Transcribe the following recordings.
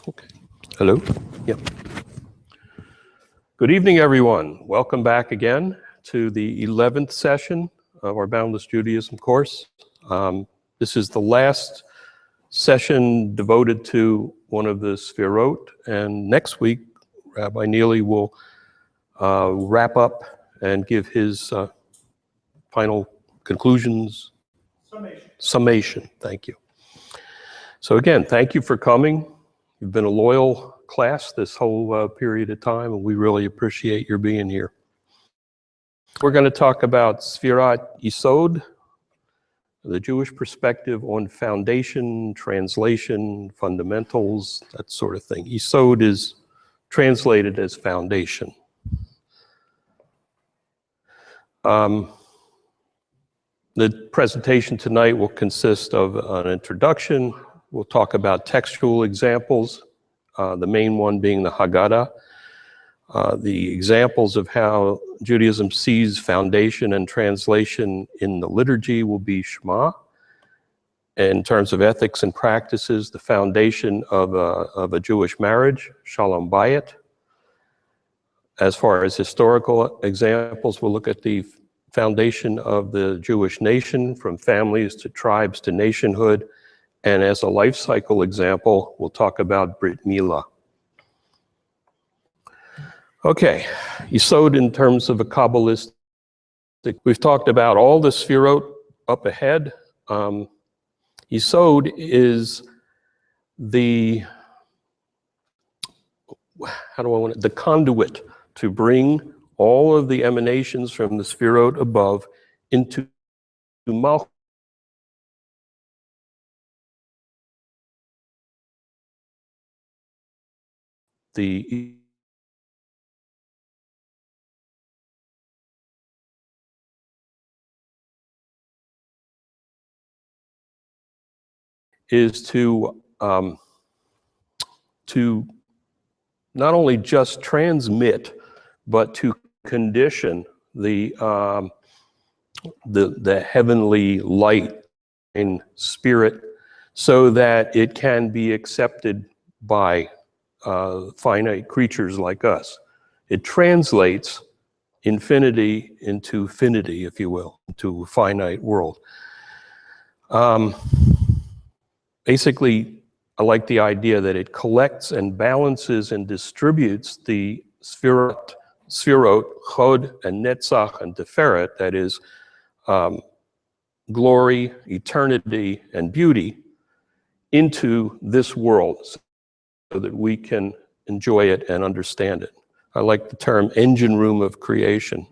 Okay. Hello. Yep. Good evening, everyone. Welcome back again to the 11th session of our Boundless Judaism course. This is the last session devoted to one of the Sfirot, and next week, Rabbi Neely will wrap up and give his final conclusions. Summation. Thank you. So again, thank you for coming. You've been a loyal class this whole period of time, and we really appreciate your being here. We're going to talk about Sfirat Yesod, the Jewish perspective on foundation, translation, fundamentals, that sort of thing. Yesod is translated as foundation. The presentation tonight will consist of an introduction. We'll talk about textual examples, the main one being the Haggadah, the examples of how Judaism sees foundation and translation in the liturgy will be Shema. In terms of ethics and practices, the foundation of a Jewish marriage, Shalom Bayit. As far as historical examples, we'll look at the foundation of the Jewish nation, from families to tribes to nationhood. And as a life cycle example, we'll talk about Brit Milah. Okay, Yesod in terms of a Kabbalistic, we've talked about all the Sfirot up ahead. Yesod is the conduit to bring all of the emanations from the Sfirot above into Malchut. Is to not only just transmit, but to condition the heavenly light and spirit so that it can be accepted by finite creatures like us. It translates infinity into finity, if you will, into a finite world. Basically, I like the idea that it collects and balances and distributes the Sfirot, Chod, and Netzach, and Tiferet, that is, glory, eternity, and beauty, into this world so that we can enjoy it and understand it. I like the term engine room of creation.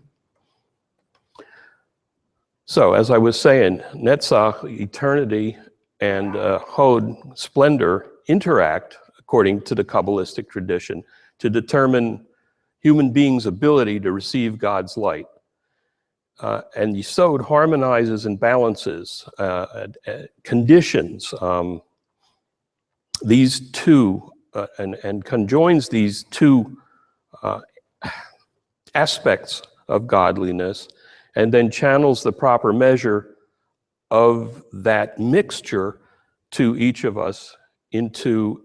So, as I was saying, Netzach, eternity, and Hod, splendor, interact, according to the Kabbalistic tradition, to determine human beings' ability to receive God's light. And Yesod harmonizes and balances, conditions these two, and conjoins these two aspects of godliness, and then channels the proper measure of that mixture to each of us who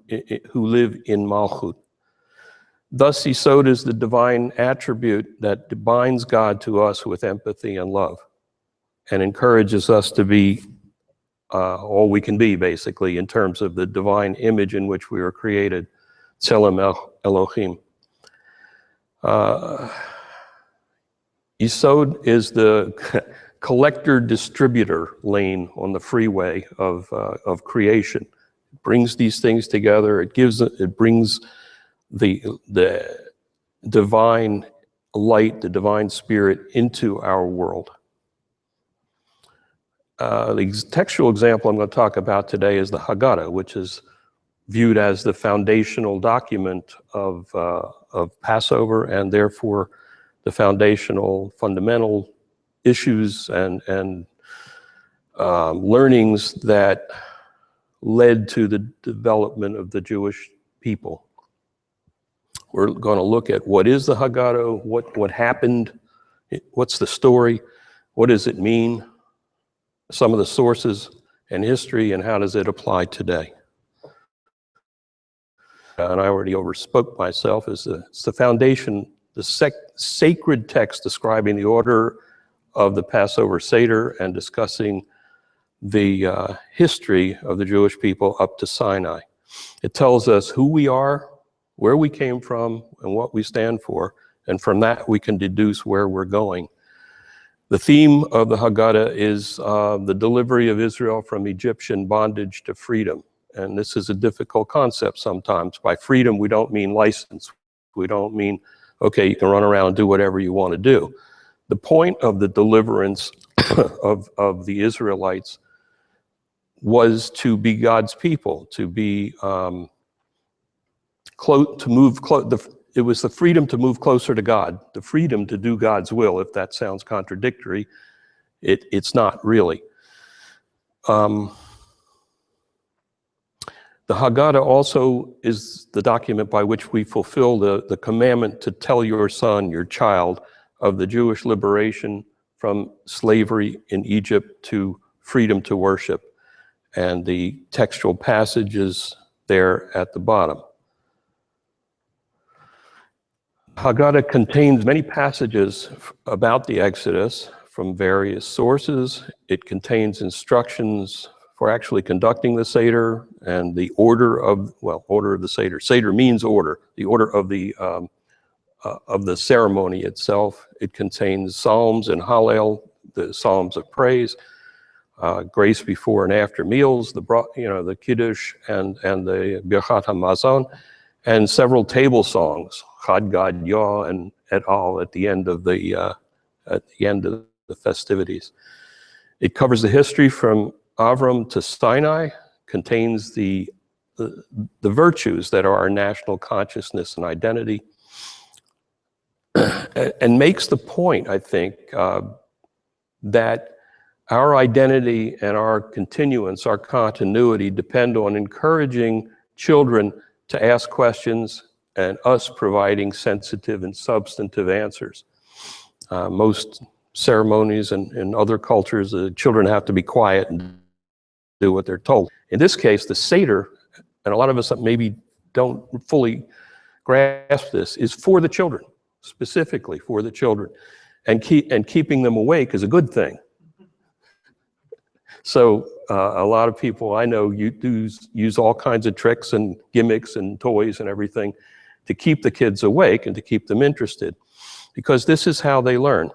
live in Malchut. Thus, Yesod is the divine attribute that binds God to us with empathy and love, and encourages us to be all we can be, basically, in terms of the divine image in which we were created, Tselem Elohim. Yesod is the collector-distributor lane on the freeway of creation. It brings these things together. It brings the divine light, the divine spirit into our world. The textual example I'm going to talk about today is the Haggadah, which is viewed as the foundational document of Passover, and therefore the fundamental issues and learnings that led to the development of the Jewish people. We're going to look at what is the Haggadah, what happened, what's the story, What does it mean? Some of the sources and history, and how does it apply today? And I already overspoke myself. It's the foundation, the sacred text describing the order of the Passover Seder and discussing the history of the Jewish people up to Sinai. It tells us who we are, where we came from, and what we stand for. And from that, we can deduce where we're going. The theme of the Haggadah is the delivery of Israel from Egyptian bondage to freedom. And this is a difficult concept sometimes. By freedom, we don't mean license. We don't mean, okay, you can run around and do whatever you want to do. The point of the deliverance of the Israelites was to be God's people, to be it was the freedom to move closer to God, the freedom to do God's will. If that sounds contradictory, it's not really. The Haggadah also is the document by which we fulfill the commandment to tell your son, your child, of the Jewish liberation from slavery in Egypt to freedom to worship. And the textual passage is there at the bottom. Haggadah contains many passages about the Exodus from various sources. It contains instructions for actually conducting the Seder and the order of the Seder. Seder means order, the order of the ceremony itself. It contains Psalms and Hallel, the Psalms of praise, grace before and after meals, the Kiddush and the Birchat HaMazon, and several table songs, Chad Gad Yah and et al. At the end of the festivities. It covers the history from Avram to Sinai, contains the virtues that are our national consciousness and identity, and makes the point, I think, that our identity and our continuance, our continuity, depend on encouraging children to ask questions and us providing sensitive and substantive answers. Most ceremonies and in other cultures, the children have to be quiet and do what they're told. In this case, the Seder, and a lot of us maybe don't fully grasp this, is for the children, specifically for the children. And keeping them awake is a good thing. So a lot of people I know use all kinds of tricks and gimmicks and toys and everything to keep the kids awake and to keep them interested, because this is how they learn.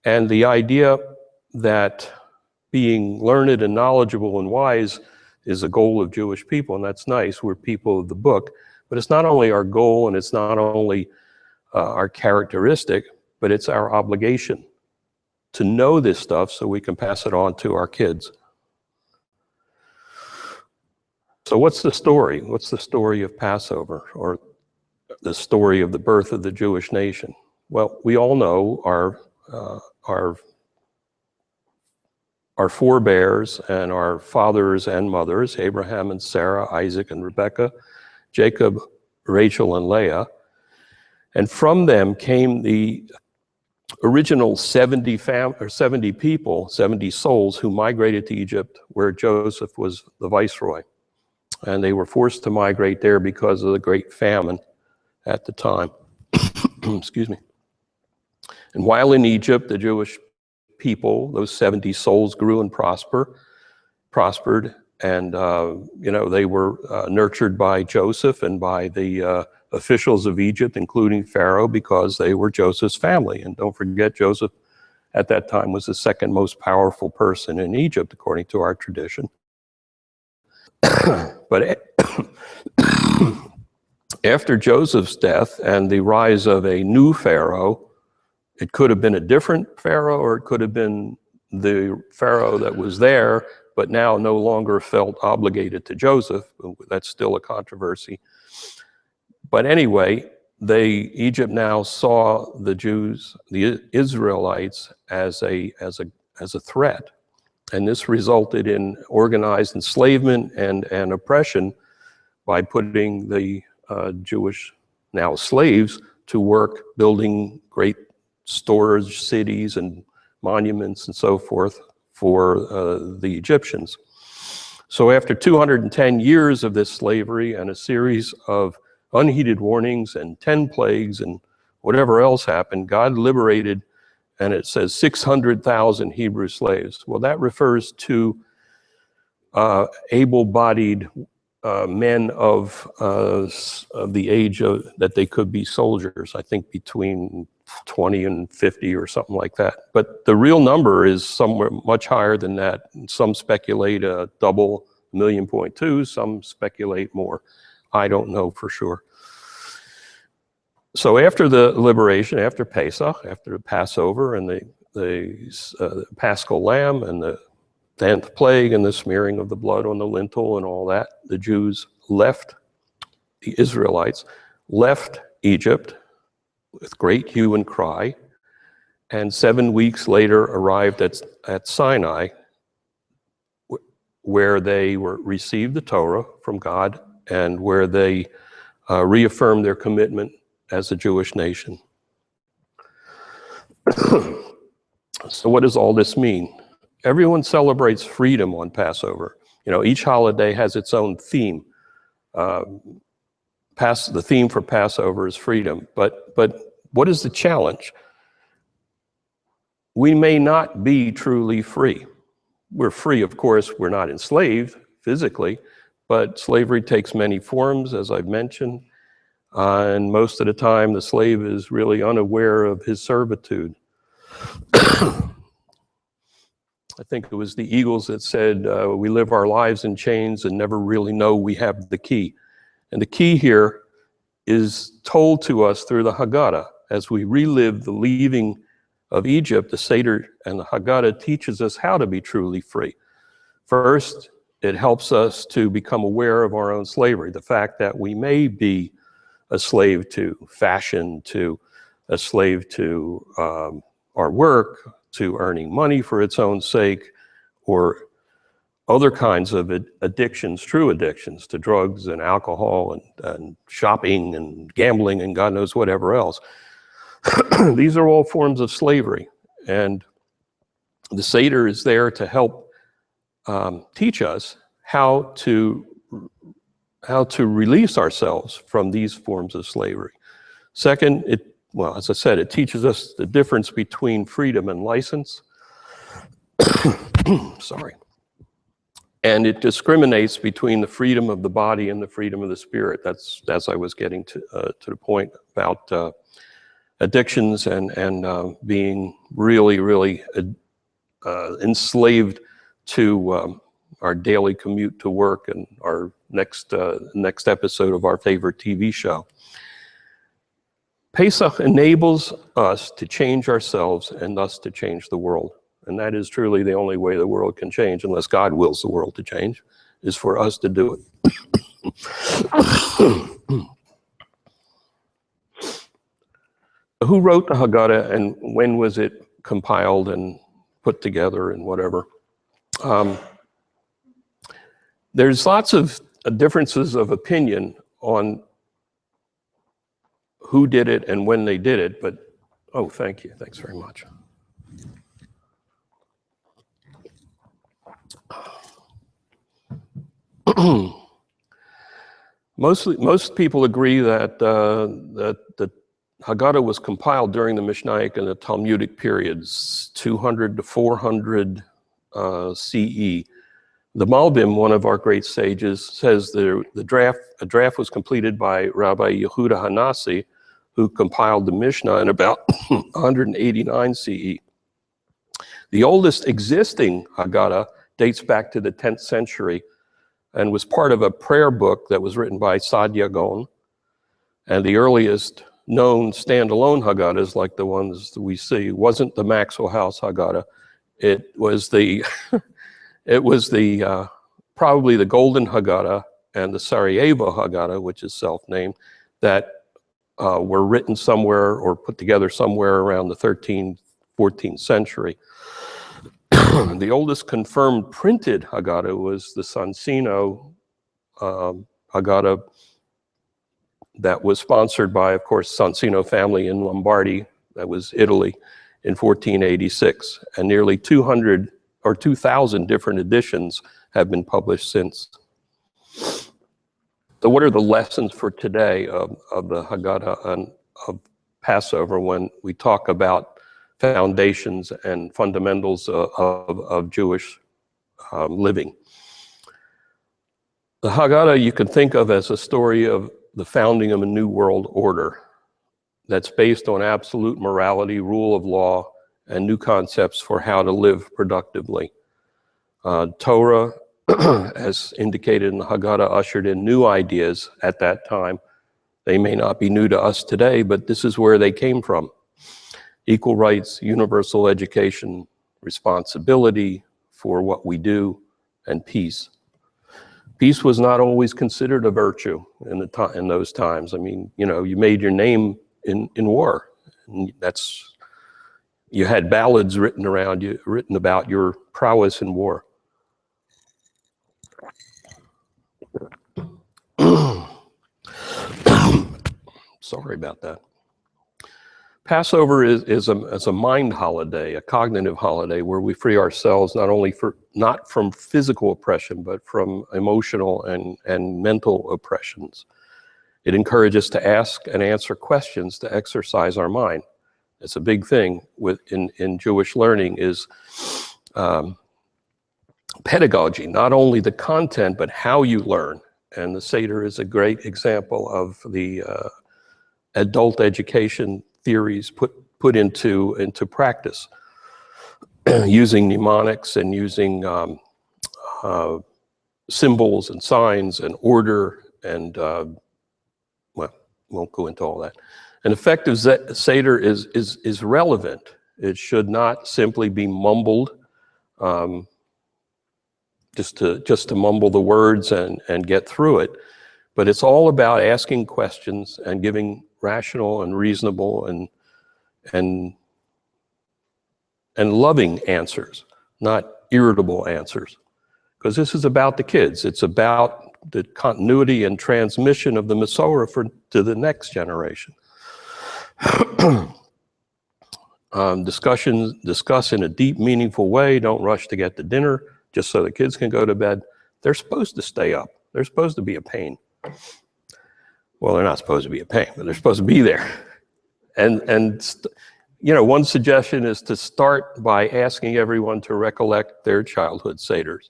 And the idea that being learned and knowledgeable and wise is a goal of Jewish people, and that's nice. We're people of the book. But it's not only our goal and it's not only our characteristic, but it's our obligation to know this stuff so we can pass it on to our kids. So what's the story? What's the story of Passover, or the story of the birth of the Jewish nation? Well, we all know our forebears and our fathers and mothers, Abraham and Sarah, Isaac and Rebekah, Jacob, Rachel and Leah. And from them came the original 70 people, 70 souls who migrated to Egypt, where Joseph was the viceroy. And they were forced to migrate there because of the great famine at the time. Excuse me. And while in Egypt, the Jewish people, those 70 souls, grew and prospered, and they were nurtured by Joseph and by the officials of Egypt, including Pharaoh, because they were Joseph's family. And don't forget, Joseph at that time was the second most powerful person in Egypt, according to our tradition. But after Joseph's death and the rise of a new Pharaoh, it could have been a different Pharaoh, or it could have been the Pharaoh that was there, but now no longer felt obligated to Joseph. That's still a controversy. But anyway, Egypt now saw the Jews, the Israelites, as a threat. And this resulted in organized enslavement and oppression by putting the Jewish, now slaves, to work building great storage cities and monuments and so forth for the Egyptians. So after 210 years of this slavery and a series of unheeded warnings and 10 plagues and whatever else happened, God liberated, and it says 600,000 Hebrew slaves. Well, that refers to able-bodied men of the age that they could be soldiers, I think between 20 and 50 or something like that. But the real number is somewhere much higher than that. Some speculate double 1.2 million, some speculate more. I don't know for sure. So after the liberation, after Pesach, after the Passover and the Paschal Lamb and the 10th plague and the smearing of the blood on the lintel and all that, the Jews left, the Israelites left Egypt with great hue and cry, and 7 weeks later arrived at Sinai, where they received the Torah from God and where they reaffirmed their commitment as a Jewish nation. So what does all this mean? Everyone celebrates freedom on Passover. You know, each holiday has its own theme. The theme for Passover is freedom. But what is the challenge? We may not be truly free. We're free, of course, we're not enslaved physically, but slavery takes many forms, as I've mentioned. And most of the time, the slave is really unaware of his servitude. I think it was the Eagles that said, we live our lives in chains and never really know we have the key. And the key here is told to us through the Haggadah. As we relive the leaving of Egypt, the Seder and the Haggadah teaches us how to be truly free. First, it helps us to become aware of our own slavery, the fact that we may be a slave to fashion, to a slave to our work, to earning money for its own sake, or other kinds of addictions, true addictions to drugs and alcohol and shopping and gambling and God knows whatever else. These are all forms of slavery. And the Seder is there to help teach us how to release ourselves from these forms of slavery. Second, well, as I said, it teaches us the difference between freedom and license. Sorry. And it discriminates between the freedom of the body and the freedom of the spirit. That's as I was getting to the point about addictions and being really enslaved to our daily commute to work and our next episode of our favorite TV show. Pesach enables us to change ourselves and thus to change the world. And that is truly the only way the world can change, unless God wills the world to change, is for us to do it. Who wrote the Haggadah and when was it compiled and put together and whatever? There's lots of differences of opinion on who did it and when they did it, but, oh, thank you. Thanks very much. Most people agree that the Haggadah was compiled during the Mishnaic and the Talmudic periods, 200 to 400 CE. The Malbim, one of our great sages, says a draft was completed by Rabbi Yehuda Hanassi, who compiled the Mishnah in about 189 CE. The oldest existing Haggadah dates back to the 10th century and was part of a prayer book that was written by Saadia Gaon. And the earliest known standalone Haggadahs, like the ones that we see, wasn't the Maxwell House Haggadah. It was the probably the Golden Haggadah and the Sarajevo Haggadah, which is self-named, that were written somewhere or put together somewhere around the 13th, 14th century. The oldest confirmed printed Haggadah was the Sonsino Haggadah that was sponsored by, of course, Sonsino family in Lombardy, that was Italy, in 1486, and nearly 200 or 2,000 different editions have been published since. So what are the lessons for today of the Haggadah and of Passover when we talk about foundations and fundamentals of Jewish living? The Haggadah you can think of as a story of the founding of a new world order that's based on absolute morality, rule of law, and new concepts for how to live productively. Torah, as indicated in the Haggadah, ushered in new ideas at that time. They may not be new to us today, but this is where they came from. Equal rights, universal education, responsibility for what we do, and peace. Peace was not always considered a virtue in those times. I mean, you made your name in war. And you had ballads written about your prowess in war. Sorry about that. Passover is a mind holiday, a cognitive holiday, where we free ourselves not from physical oppression, but from emotional and mental oppressions. It encourages us to ask and answer questions to exercise our mind. It's a big thing in Jewish learning is pedagogy, not only the content, but how you learn. And the Seder is a great example of the adult education theories put into practice, using mnemonics and using symbols and signs and order and, won't go into all that. An effective Seder is relevant. It should not simply be mumbled, just to mumble the words and get through it, but it's all about asking questions and giving rational and reasonable and loving answers, not irritable answers. Because this is about the kids. It's about the continuity and transmission of the Masorah to the next generation. Discuss in a deep, meaningful way. Don't rush to get to dinner just so the kids can go to bed. They're supposed to stay up. They're supposed to be a pain. Well, they're not supposed to be a pain, but they're supposed to be there. And one suggestion is to start by asking everyone to recollect their childhood Seders.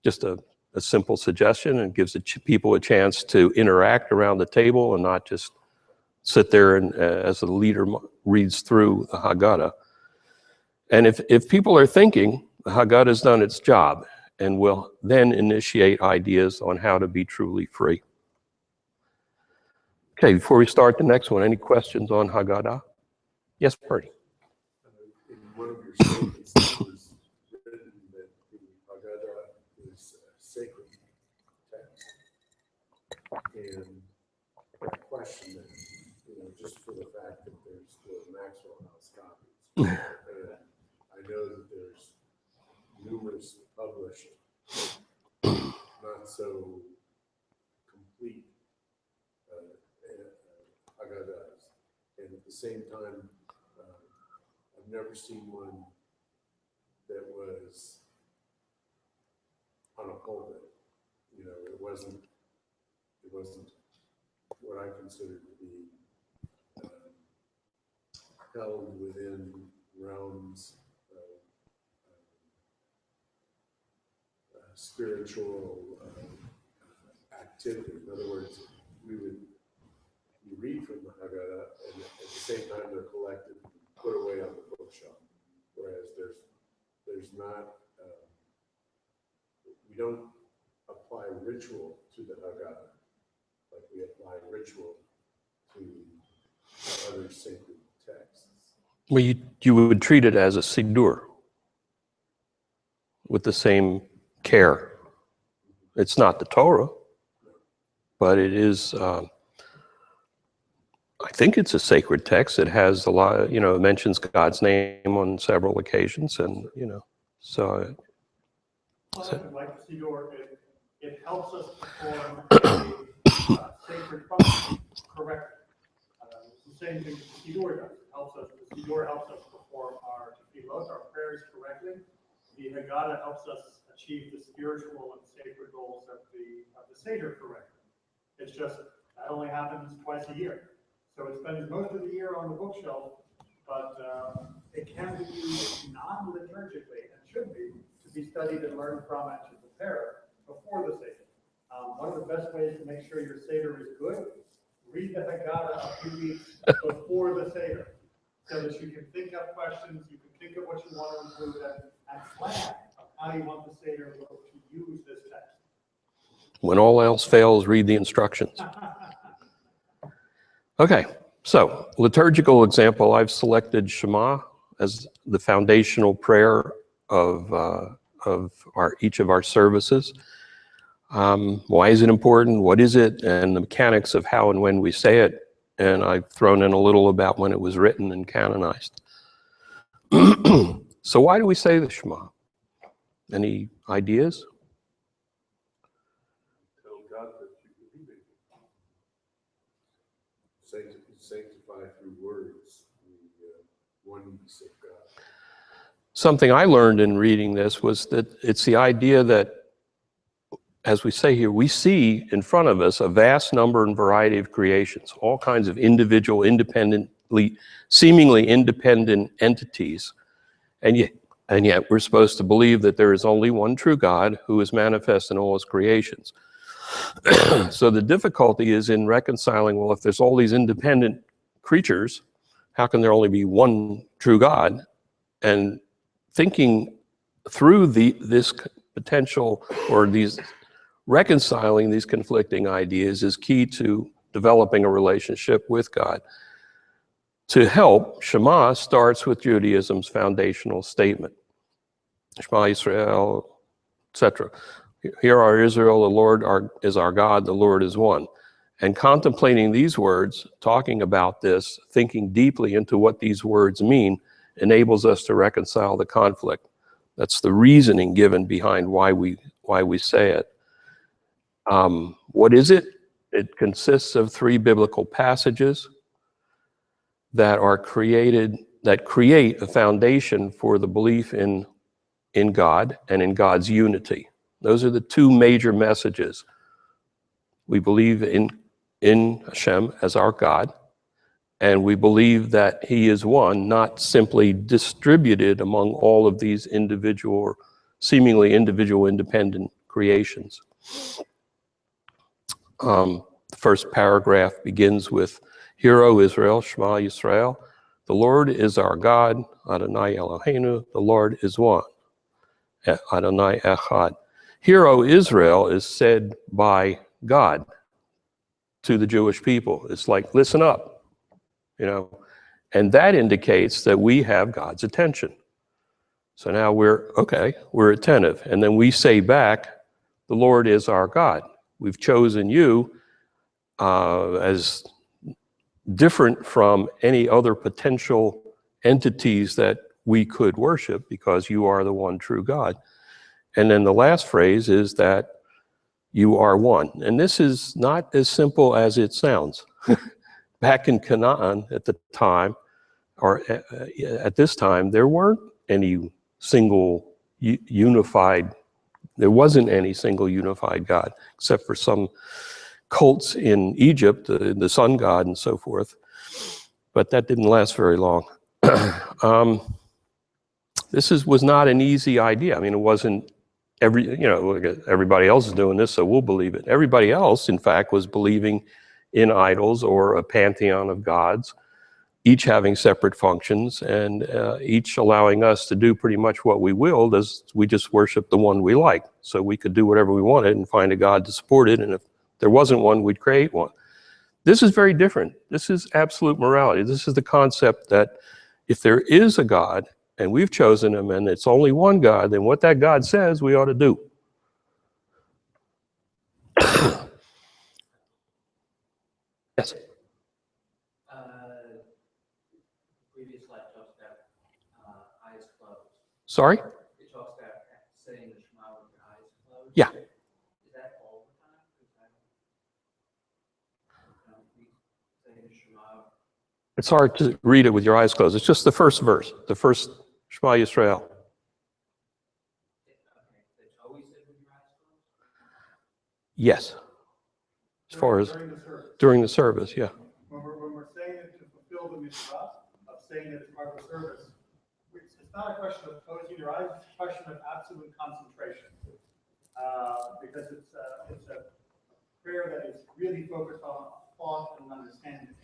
Just a simple suggestion, and gives people a chance to interact around the table and not just sit there and as the leader reads through the Haggadah. And if people are thinking, the Haggadah has done its job and will then initiate ideas on how to be truly free. Okay, before we start the next one, any questions on Haggadah? Yes, Bernie. In one of your statements, it was written that the Haggadah is a sacred text. And I question that, just for the fact that there's the Maxwell House copies. And I know that there's numerous published, not so complete Haggadahs. And at the same time, I've never seen one that was on a pulpit. It wasn't what I consider to be held within realms of spiritual activity. In other words, you read from the Haggadah, and at the same time they're collected and put away on the bookshelf. Whereas there's not, we don't apply ritual to the Haggadah like we apply ritual to other sacred texts. Well, you would treat it as a Siddur with the same care. It's not the Torah, but it is, I think it's a sacred text. It has a lot, it mentions God's name on several occasions, and, so. Like Siddur, it helps us perform a sacred function correctly. It's the same thing that Siddur does. The Siddur helps us perform our tefillot, our prayers correctly. The Haggadah helps us achieve the spiritual and sacred goals of the Seder correctly. It's just that only happens twice a year. So it spends most of the year on the bookshelf, but it can be used non-liturgically, and should be, to be studied and learned from and to prepare before the Seder. One of the best ways to make sure your Seder is good, read the Haggadah a few weeks before the Seder, so that you can think up questions, you can think of what you want to include, and plan of how you want the Seder to use this text. When all else fails, read the instructions. Okay, so liturgical example, I've selected Shema as the foundational prayer of each of our services. Why is it important? What is it? And the mechanics of how and when we say it. And I've thrown in a little about when it was written and canonized. So why do we say the Shema? Any ideas? Tell God that you believe in Him. Sanctify through words the oneness of God. Something I learned in reading this was that it's the idea that, as we say here, we see in front of us a vast number and variety of creations, all kinds of individual, seemingly independent entities. And yet we're supposed to believe that there is only one true God who is manifest in all his creations. So the difficulty is in reconciling, well, if there's all these independent creatures, how can there only be one true God? And thinking through this potential, or reconciling these conflicting ideas, is key to developing a relationship with God. To help, Shema starts with Judaism's foundational statement. Shema Yisrael, etc. Hear, our Israel, the Lord is our God, the Lord is one. And contemplating these words, talking about this, thinking deeply into what these words mean, enables us to reconcile the conflict. That's the reasoning given behind why we say it. What is it? It consists of 3 biblical passages that create a foundation for the belief in God and in God's unity. Those are the 2 major messages. We believe in Hashem as our God, and we believe that he is one, not simply distributed among all of these seemingly individual independent creations. The first paragraph begins with, Hear, O Israel, Shema Yisrael, the Lord is our God, Adonai Eloheinu, the Lord is one, Adonai Echad. Hear, O Israel is said by God to the Jewish people. It's like, listen up, and that indicates that we have God's attention. So now we're attentive. And then we say back, the Lord is our God. We've chosen you as different from any other potential entities that we could worship, because you are the one true God. And then the last phrase is that you are one. And this is not as simple as it sounds. Back in Canaan at the time, or at this time, there weren't any single unified, there wasn't any single unified God, except for some cults in Egypt, the sun god and so forth. But that didn't last very long. This was not an easy idea. I mean, it wasn't everybody else is doing this, so we'll believe it. Everybody else, in fact, was believing in idols or a pantheon of gods, each having separate functions, and each allowing us to do pretty much what we willed, as we just worship the one we like. So we could do whatever we wanted and find a God to support it, and if there wasn't one, we'd create one. This is very different. This is absolute morality. This is the concept that if there is a God, and we've chosen him, and it's only one God, then what that God says we ought to do. Yes? Previous slide talks about eyes closed. Sorry? It talks about saying the Shema with your eyes closed. Yeah. Is that all the time? Saying the Shema. It's hard to read it with your eyes closed. It's just the first verse, the first Shema Yisrael. It's always said with your eyes closed? Yes. As far as During the service. during the service, yeah. When we're saying it to fulfill the mitzvah of saying it as part of the service, it's not a question of closing your eyes, it's a question of absolute concentration. Because it's a prayer that is really focused on thought and understanding.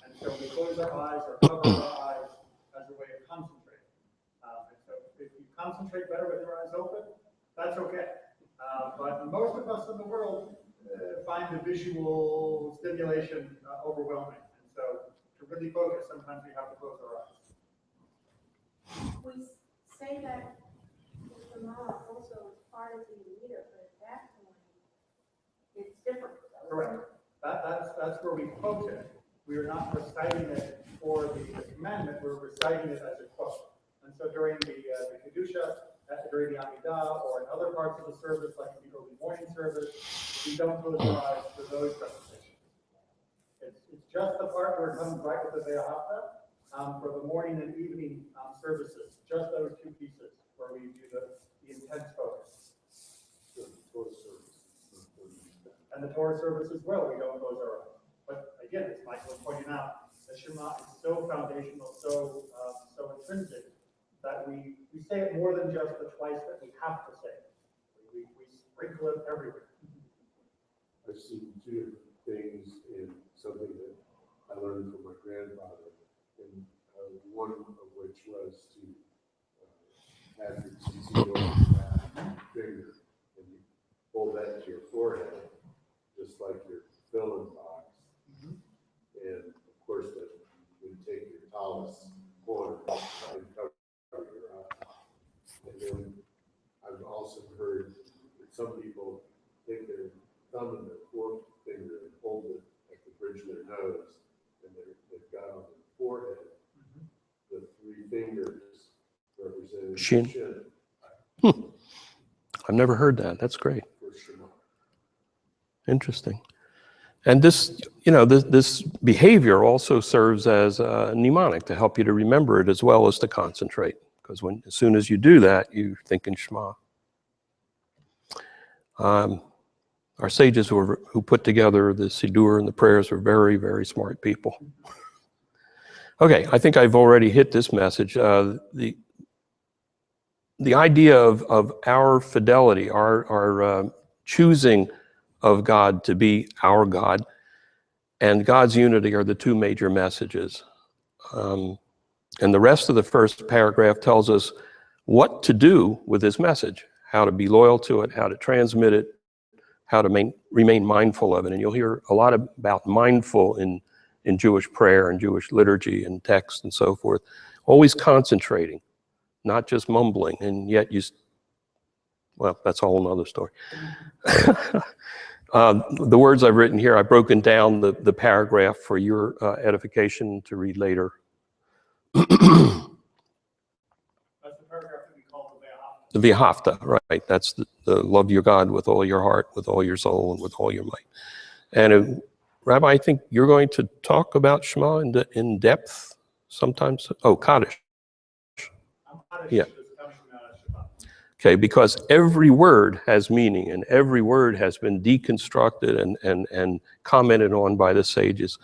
And so we close our eyes or cover our eyes as a way of concentrating. And so if you concentrate better with your eyes open, that's okay. But most of us in the world find the visual stimulation overwhelming. And so to really focus, sometimes we have to close our eyes. We say that the Shema also is part of the leader, but at that point, it's different. Correct. That's where we quote it. We are not reciting it for the commandment, we're reciting it as a quote. And so during the Kedusha, during the Amidah, or in other parts of the service, like the early morning service, we don't close our eyes for those recitations. It's just the part where it comes right with the Ve'ahavta for the morning and evening services, just those two pieces where we do the intense focus. And the Torah service as well, we don't close our eyes. But again, as Michael was pointing out, the Shema is so foundational, so intrinsic, that we say it more than just the twice that we have to say it. We sprinkle it everywhere. I've seen two different things in something that I learned from my grandfather, and one of which was to have your tzitzit over your finger, and you hold that to your forehead, just like your filling box. And of course, that you would take your talus corner and cover your eye. And then I've also heard that some people take their thumb and their forefinger and hold it at the bridge of their nose, and they've got on their forehead the three fingers representing Shin. Shin. I've never heard that. That's great. For Shema. Interesting. And this, this behavior also serves as a mnemonic to help you to remember it as well as to concentrate. Because as soon as you do that, you think in Shema. Our sages who put together the Siddur and the prayers were very, very smart people. Okay, I think I've already hit this message. The idea of our fidelity, our choosing of God to be our God, and God's unity are the two major messages. And the rest of the first paragraph tells us what to do with this message, how to be loyal to it, how to transmit it, how to remain mindful of it. And you'll hear a lot about mindful in Jewish prayer and Jewish liturgy and text and so forth. Always concentrating, not just mumbling, and yet well, that's a whole nother story. The words I've written here, I've broken down the paragraph for your edification to read later. That's the paragraph that we call the Ve'ahavta. The V'ahavta, right? That's the love your God with all your heart, with all your soul, and with all your might. And Rabbi, I think you're going to talk about Shema in depth sometimes. Oh, Kaddish. Yeah. Okay, because every word has meaning, and every word has been deconstructed and commented on by the sages.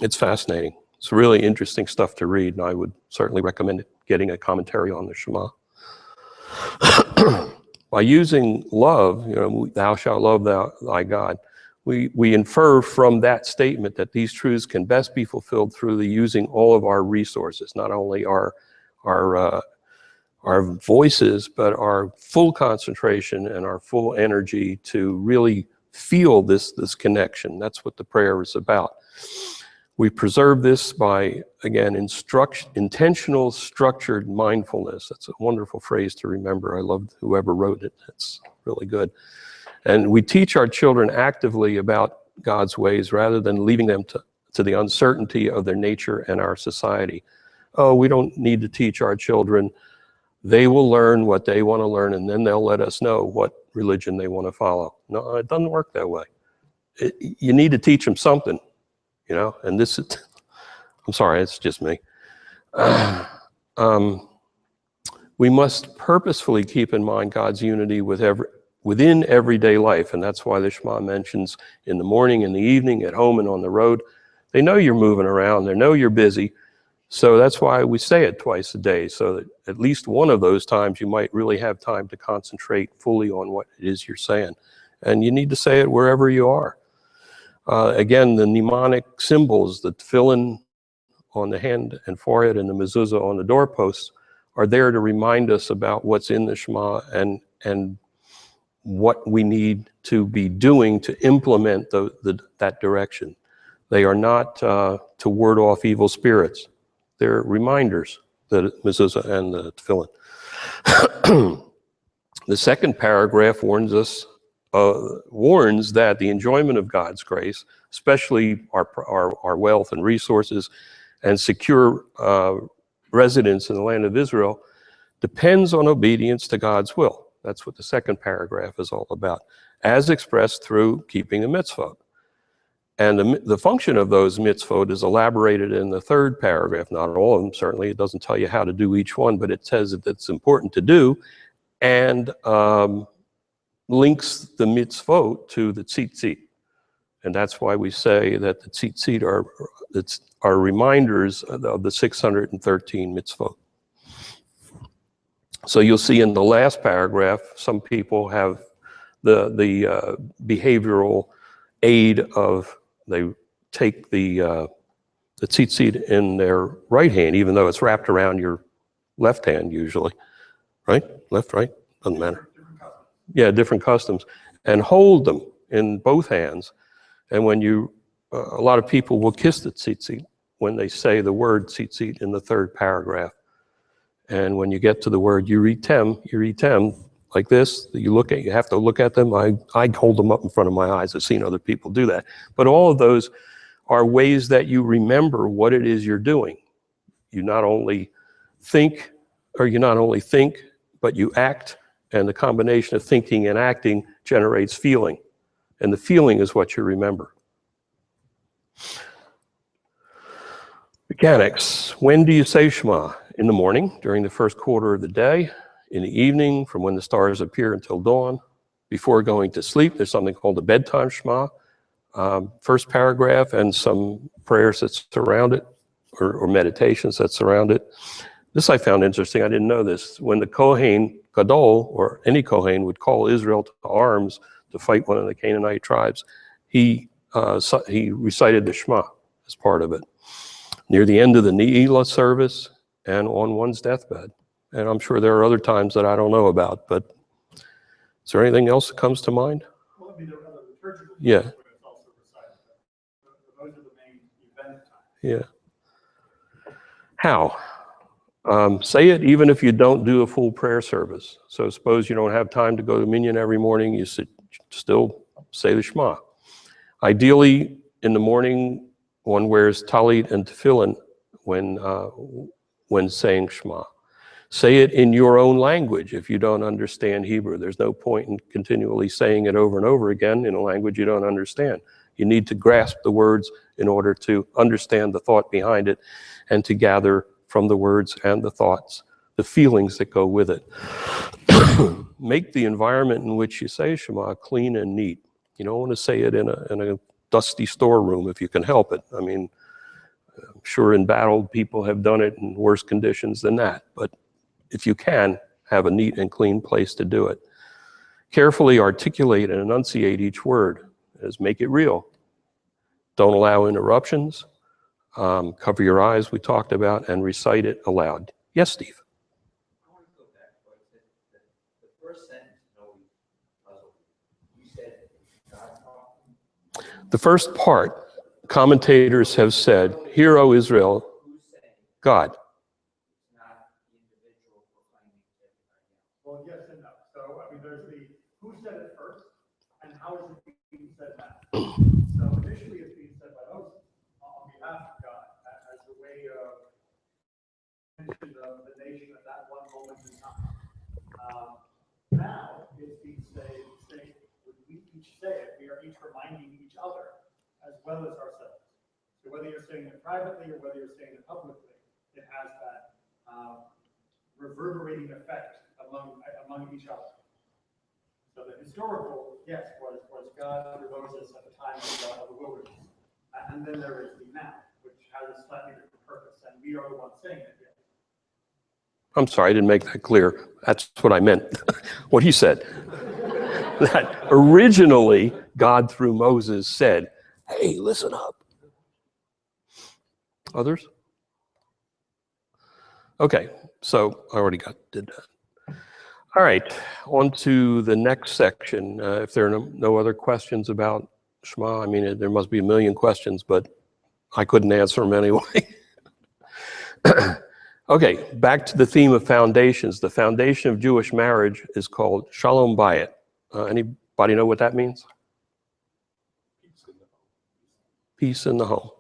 It's fascinating. It's really interesting stuff to read, and I would certainly recommend getting a commentary on the Shema. By using love, thou shalt love thy God, we infer from that statement that these truths can best be fulfilled through the using all of our resources, not only our voices, but our full concentration and our full energy to really feel this connection. That's what the prayer is about. We preserve this by, again, intentional, structured mindfulness. That's a wonderful phrase to remember. I loved whoever wrote it. That's really good. And we teach our children actively about God's ways rather than leaving them to the uncertainty of their nature and our society. Oh, we don't need to teach our children. They will learn what they want to learn, and then they'll let us know what religion they want to follow. No, it doesn't work that way. You need to teach them something. you know, and this is, I'm sorry, it's just me. We must purposefully keep in mind God's unity within everyday life, and that's why the Shema mentions in the morning, in the evening, at home, and on the road. They know you're moving around. They know you're busy. So that's why we say it twice a day, so that at least one of those times you might really have time to concentrate fully on what it is you're saying. And you need to say it wherever you are. Again, the mnemonic symbols, the tefillin on the hand and forehead and the mezuzah on the doorposts are there to remind us about what's in the Shema and what we need to be doing to implement that direction. They are not to ward off evil spirits. They're reminders, the mezuzah and the tefillin. The second paragraph warns that the enjoyment of God's grace, especially our wealth and resources and secure residence in the land of Israel, depends on obedience to God's will. That's what the second paragraph is all about, as expressed through keeping the mitzvot. And the function of those mitzvot is elaborated in the third paragraph. Not all of them, certainly. It doesn't tell you how to do each one, but it says that it's important to do and links the mitzvot to the tzitzit. And that's why we say that the tzitzit are reminders of the 613 mitzvot. So you'll see in the last paragraph, some people have the behavioral aid of, they take the tzitzit in their right hand, even though it's wrapped around your left hand usually, right? Left, right, doesn't matter. Yeah, different customs, and hold them in both hands. And when a lot of people will kiss the tzitzit when they say the word tzitzit in the third paragraph. And when you get to the word yiritem, like this, you have to look at them. I hold them up in front of my eyes. I've seen other people do that. But all of those are ways that you remember what it is you're doing. You not only think, but you act, and the combination of thinking and acting generates feeling. And the feeling is what you remember. Mechanics. When do you say Shema? In the morning, during the first quarter of the day, in the evening, from when the stars appear until dawn. Before going to sleep, there's something called a bedtime Shema. First paragraph and some prayers that surround it, or meditations that surround it. This I found interesting. I didn't know this. When the Kohen Gadol, or any Kohen, would call Israel to arms to fight one of the Canaanite tribes, he recited the Shema as part of it. Near the end of the Ne'ilah service and on one's deathbed. And I'm sure there are other times that I don't know about, but is there anything else that comes to mind? Well, I mean, there are other liturgical times Yeah. where it's also recited. Those are the main event times. Yeah. How? Say it even if you don't do a full prayer service. So suppose you don't have time to go to Minyan every morning, you still say the Shema. Ideally, in the morning, one wears talit and tefillin when saying Shema. Say it in your own language if you don't understand Hebrew. There's no point in continually saying it over and over again in a language you don't understand. You need to grasp the words in order to understand the thought behind it and to gather from the words and the thoughts the feelings that go with it. Make the environment in which you say Shema clean and neat. You don't want to say it in a dusty storeroom if you can help it. I mean, I'm sure embattled people have done it in worse conditions than that, but if you can, have a neat and clean place to do it. Carefully articulate and enunciate each word, as make it real. Don't allow interruptions. Cover your eyes, we talked about, and recite it aloud. Yes, Steve? I want to go back to what I said. The first sentence always puzzled me. You said God talking. The first part, commentators have said, "Hear, O Israel, Who's saying God." it's not the individual proclaiming to everybody else? Well, yes and no. So, I mean, there's the who said it first, and how is it being said now? So initially, it's being said by Moses on behalf of God as a way of mention of the nation at that one moment in time. Now, it's being said, when we each say it, we are each reminding each other as well as ourselves. So whether you're saying it privately or whether you're saying it publicly, it has that reverberating effect among each other. So the historical, yes, was God through Moses at the time of the wilderness. And then there is the now, which has a slightly different purpose, and we are the ones saying it. Yes. I'm sorry, I didn't make that clear. That's what I meant. What he said. That originally, God through Moses said, hey, listen up. Others? Okay, so I already did that. All right, on to the next section. If there are no other questions about Shema, I mean, there must be a million questions, but I couldn't answer them anyway. Okay, back to the theme of foundations. The foundation of Jewish marriage is called Shalom Bayit. Anybody know what that means? Peace in the home.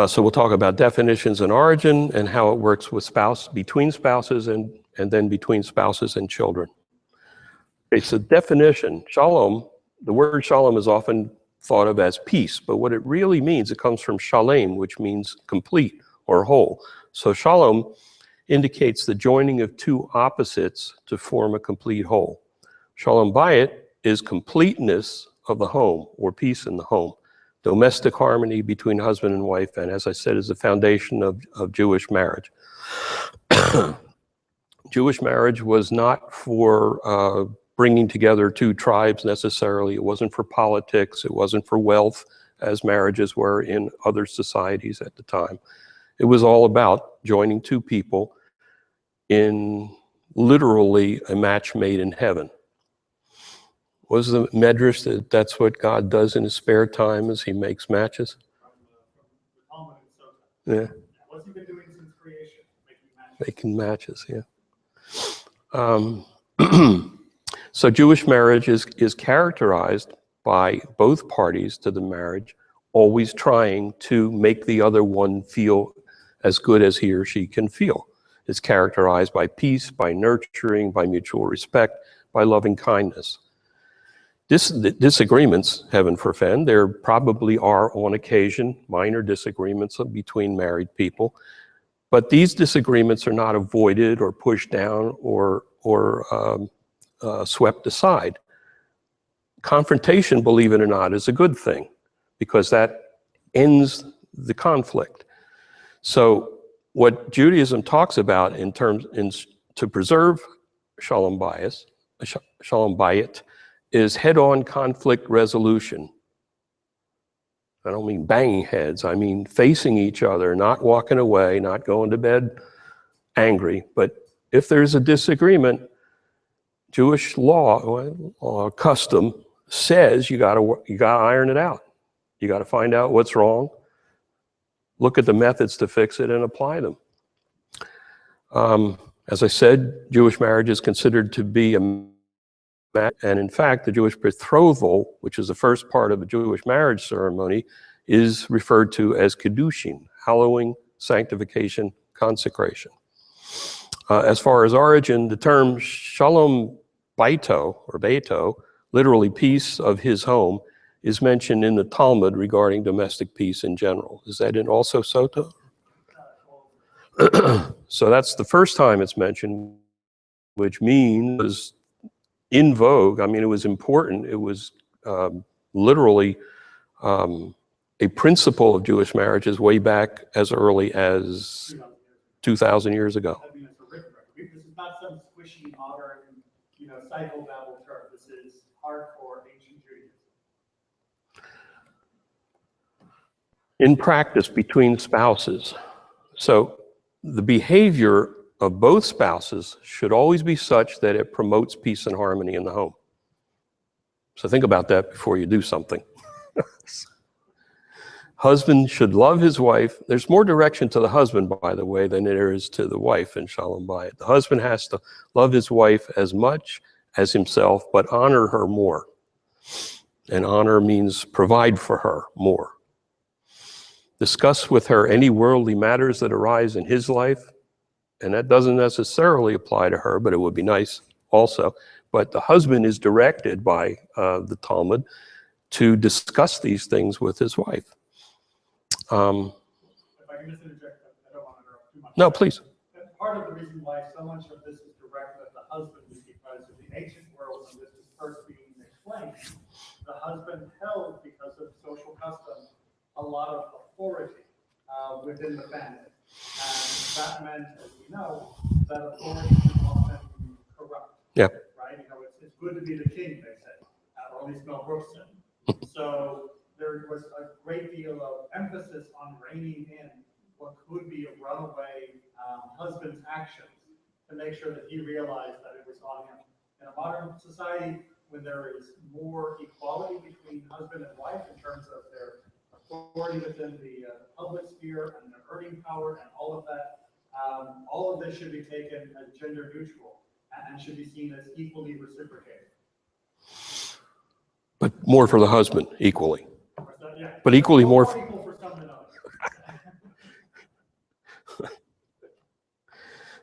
So we'll talk about definitions and origin and how it works with between spouses and then between spouses and children. Okay, so definition, shalom, the word shalom is often thought of as peace, but what it really means, it comes from shalem, which means complete or whole. So shalom indicates the joining of two opposites to form a complete whole. Shalom bayit is completeness of the home or peace in the home. Domestic harmony between husband and wife, and as I said, is the foundation of Jewish marriage. Jewish marriage was not for bringing together two tribes necessarily. It wasn't for politics. It wasn't for wealth, as marriages were in other societies at the time. It was all about joining two people in literally a match made in heaven. Was the medrash that's what God does in his spare time as he makes matches? Yeah. What's he been doing since creation? Making matches, yeah. So Jewish marriage is characterized by both parties to the marriage always trying to make the other one feel as good as he or she can feel. It's characterized by peace, by nurturing, by mutual respect, by loving kindness. Disagreements, heaven forfend, there probably are on occasion minor disagreements between married people, but these disagreements are not avoided or pushed down or swept aside. Confrontation, believe it or not, is a good thing because that ends the conflict. So what Judaism talks about to preserve shalom bayit, is head-on conflict resolution. I don't mean banging heads, I mean facing each other, not walking away, not going to bed angry. But if there's a disagreement, Jewish law or custom says you gotta iron it out. You gotta find out what's wrong, look at the methods to fix it and apply them. As I said, Jewish marriage is considered to be and in fact, the Jewish betrothal, which is the first part of a Jewish marriage ceremony, is referred to as Kiddushin, hallowing, sanctification, consecration. As far as origin, the term Shalom Baito, or Beito, literally peace of his home, is mentioned in the Talmud regarding domestic peace in general. Is that in also Sota? So that's the first time it's mentioned, which means it was in vogue. I mean, it was important. It was literally a principle of Jewish marriages way back as early as 2,000 years ago. I mean, it's a written record. This is not some squishy modern, psychobabble term. This is hardcore ancient Judaism. In practice between spouses. So the behavior of both spouses should always be such that it promotes peace and harmony in the home. So think about that before you do something. Husband should love his wife. There's more direction to the husband, by the way, than there is to the wife in Shalom Bayit. The husband has to love his wife as much as himself, but honor her more. And honor means provide for her more. Discuss with her any worldly matters that arise in his life. And that doesn't necessarily apply to her, but it would be nice also. But the husband is directed by the Talmud to discuss these things with his wife. If I can just interject, I don't want to interrupt too much. No, please. Part of the reason why so much of this is directed at the husband is because in the ancient world, when this is first being explained, the husband held, because of social custom, a lot of authority within the family. And that meant, as we know, that authority is often corrupt. Yeah. Right? You know, it's good to be the king, they say, or at least Mel Brooks said. So there was a great deal of emphasis on reining in what could be a runaway husband's actions to make sure that he realized that it was on him. In a modern society, when there is more equality between husband and wife in terms of their authority within the public sphere and their earning power and all of this should be taken as gender neutral and should be seen as equally reciprocated. But more for the husband, equally. Yeah. But equally more. Equal for some than others.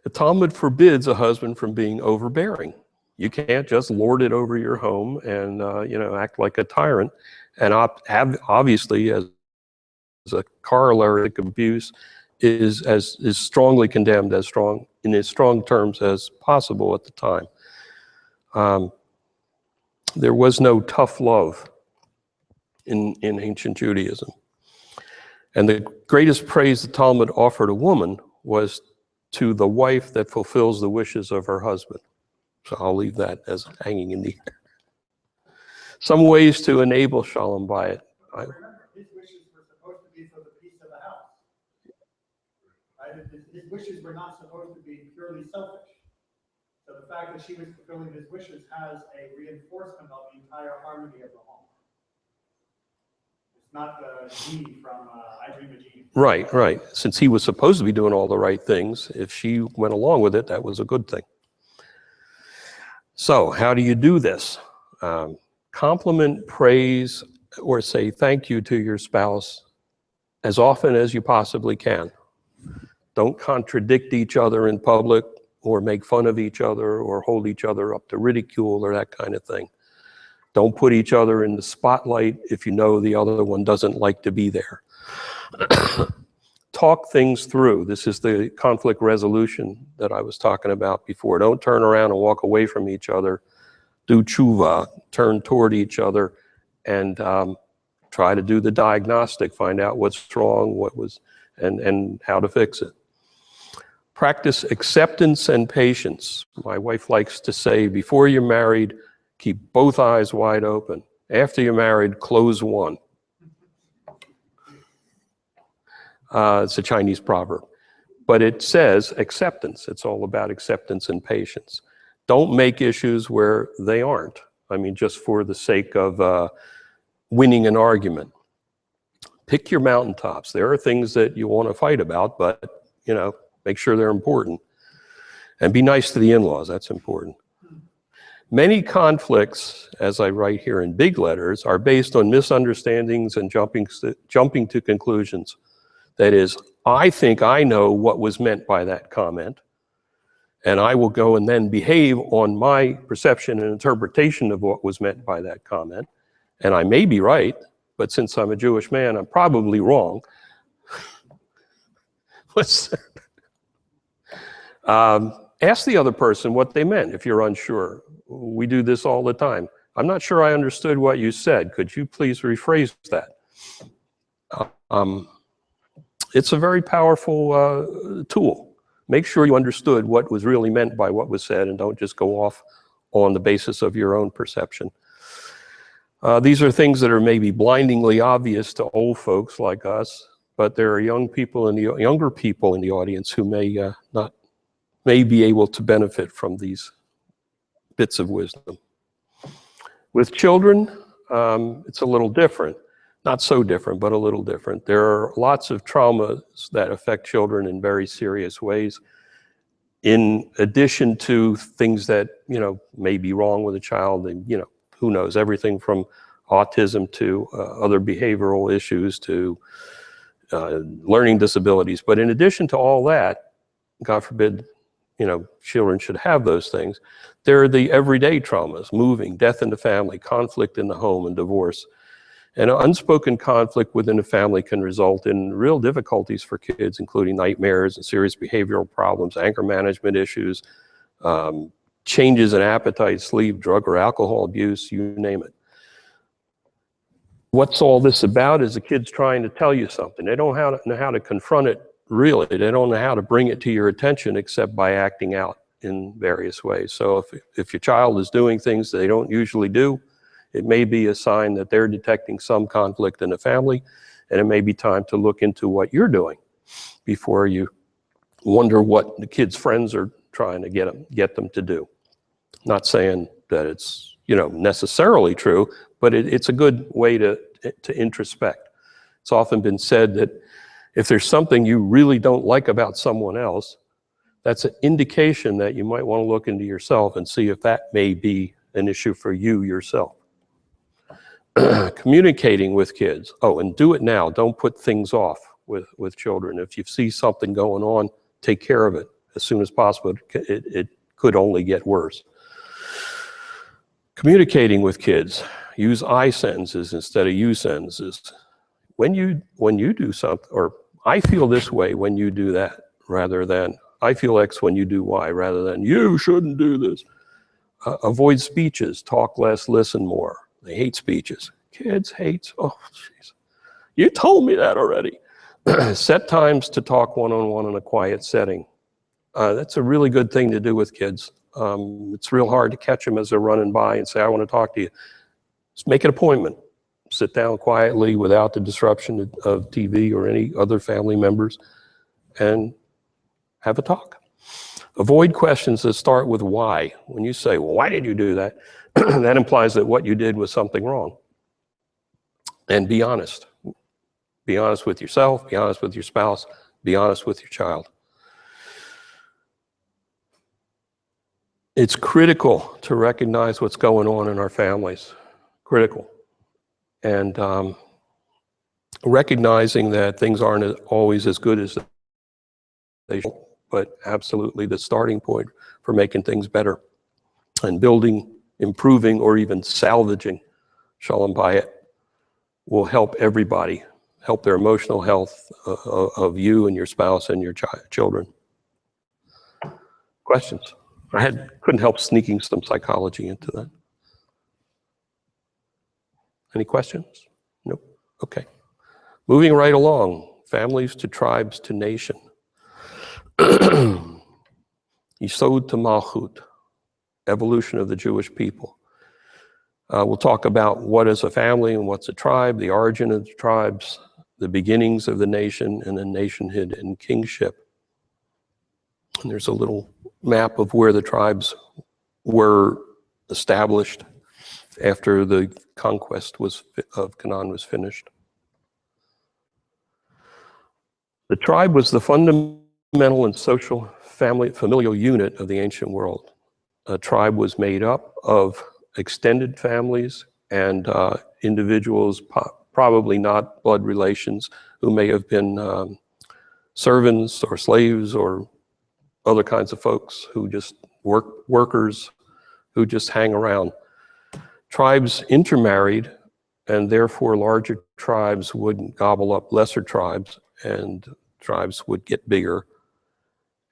The Talmud forbids a husband from being overbearing. You can't just lord it over your home and act like a tyrant. And obviously, as a corollary of abuse, is strongly condemned in as strong terms as possible at the time. There was no tough love in ancient Judaism. And the greatest praise the Talmud offered a woman was to the wife that fulfills the wishes of her husband. So I'll leave that as hanging in the air. Some ways to enable Shalom Bayit. Remember, his wishes were supposed to be for the peace of the house. Right? His wishes were not supposed to be purely selfish. So the fact that she was fulfilling his wishes has a reinforcement of the entire harmony of the home. It's not the genie from I Dream of Jeannie. Right. Since he was supposed to be doing all the right things, if she went along with it, that was a good thing. So how do you do this? Compliment, praise, or say thank you to your spouse as often as you possibly can. Don't contradict each other in public or make fun of each other or hold each other up to ridicule or that kind of thing. Don't put each other in the spotlight if you know the other one doesn't like to be there. Talk things through. This is the conflict resolution that I was talking about before. Don't turn around and walk away from each other. Do tshuva, turn toward each other, and try to do the diagnostic, find out what's wrong, and how to fix it. Practice acceptance and patience. My wife likes to say, before you're married, keep both eyes wide open. After you're married, close one. It's a Chinese proverb. But it says acceptance. It's all about acceptance and patience. Don't make issues where they aren't. I mean, just for the sake of winning an argument. Pick your mountaintops. There are things that you want to fight about, but, make sure they're important. And be nice to the in-laws. That's important. Many conflicts, as I write here in big letters, are based on misunderstandings and jumping to conclusions. That is, I think I know what was meant by that comment, and I will go and then behave on my perception and interpretation of what was meant by that comment. And I may be right, but since I'm a Jewish man, I'm probably wrong. Ask the other person what they meant if you're unsure. We do this all the time. I'm not sure I understood what you said. Could you please rephrase that? It's a very powerful tool. Make sure you understood what was really meant by what was said and don't just go off on the basis of your own perception. These are things that are maybe blindingly obvious to old folks like us, but there are younger people in the audience who may be able to benefit from these bits of wisdom. With children, it's a little different. Not so different, but a little different. There are lots of traumas that affect children in very serious ways. In addition to things that, may be wrong with a child, and, who knows, everything from autism to other behavioral issues to learning disabilities. But in addition to all that, God forbid, children should have those things. There are the everyday traumas, moving, death in the family, conflict in the home, and divorce. And unspoken conflict within a family can result in real difficulties for kids, including nightmares and serious behavioral problems, anger management issues, changes in appetite, sleep, drug or alcohol abuse, you name it. What's all this about is the kids trying to tell you something. They don't know how to confront it really. They don't know how to bring it to your attention except by acting out in various ways. So if your child is doing things they don't usually do, it may be a sign that they're detecting some conflict in the family, and it may be time to look into what you're doing before you wonder what the kids' friends are trying to get them to do. Not saying that it's, you know, necessarily true, but it's a good way to introspect. It's often been said that if there's something you really don't like about someone else, that's an indication that you might want to look into yourself and see if that may be an issue for you yourself. Communicating with kids. Oh, and do it now. Don't put things off with children. If you see something going on, take care of it as soon as possible. It could only get worse. Communicating with kids. Use I sentences instead of you sentences. When you do something, or I feel this way when you do that, rather than I feel X when you do Y, rather than you shouldn't do this. Avoid speeches. Talk less, listen more. They hate speeches. Kids hate, oh, jeez. You told me that already. Set times to talk one-on-one in a quiet setting. That's a really good thing to do with kids. It's real hard to catch them as they're running by and say, I want to talk to you. Just make an appointment. Sit down quietly without the disruption of TV or any other family members and have a talk. Avoid questions that start with why. When you say, well, why did you do that? That implies that what you did was something wrong. And be honest. Be honest with yourself, be honest with your spouse, be honest with your child. It's critical to recognize what's going on in our families. Critical. And recognizing that things aren't always as good as they should, but absolutely the starting point for making things better and building, improving, or even salvaging Shalom Bayit will help everybody, help their emotional health of you and your spouse and your children. Questions? Couldn't help sneaking some psychology into that. Any questions? Nope. Okay. Moving right along, families to tribes to nation. Yesod to Malchut, evolution of the Jewish people. We'll talk about what is a family and what's a tribe, the origin of the tribes, the beginnings of the nation, and then nationhood and kingship. And there's a little map of where the tribes were established after the conquest of Canaan was finished. The tribe was the fundamental and social familial unit of the ancient world. A tribe was made up of extended families and individuals, probably not blood relations, who may have been servants or slaves or other kinds of folks who just workers who just hang around. Tribes intermarried, and therefore larger tribes would gobble up lesser tribes, and tribes would get bigger.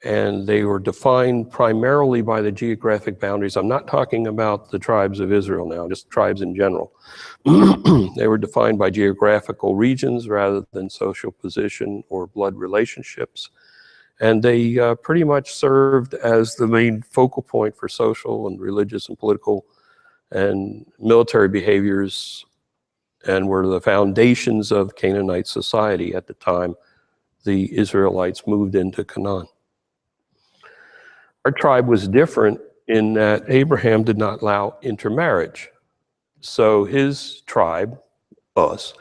And they were defined primarily by the geographic boundaries. I'm not talking about the tribes of Israel now, just tribes in general. They were defined by geographical regions rather than social position or blood relationships. And they pretty much served as the main focal point for social and religious and political and military behaviors, and were the foundations of Canaanite society at the time the Israelites moved into Canaan. Our tribe was different in that Abraham did not allow intermarriage. So his tribe, us,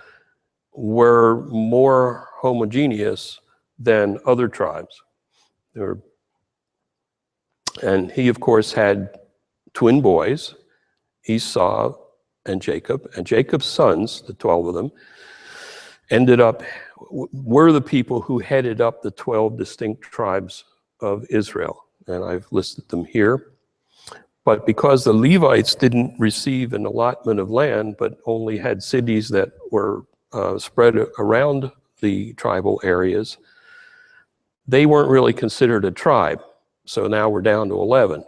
were more homogeneous than other tribes. And he, of course, had twin boys, Esau and Jacob. And Jacob's sons, the 12 of them, were the people who headed up the 12 distinct tribes of Israel. And I've listed them here. But because the Levites didn't receive an allotment of land, but only had cities that were spread around the tribal areas, they weren't really considered a tribe. So now we're down to 11.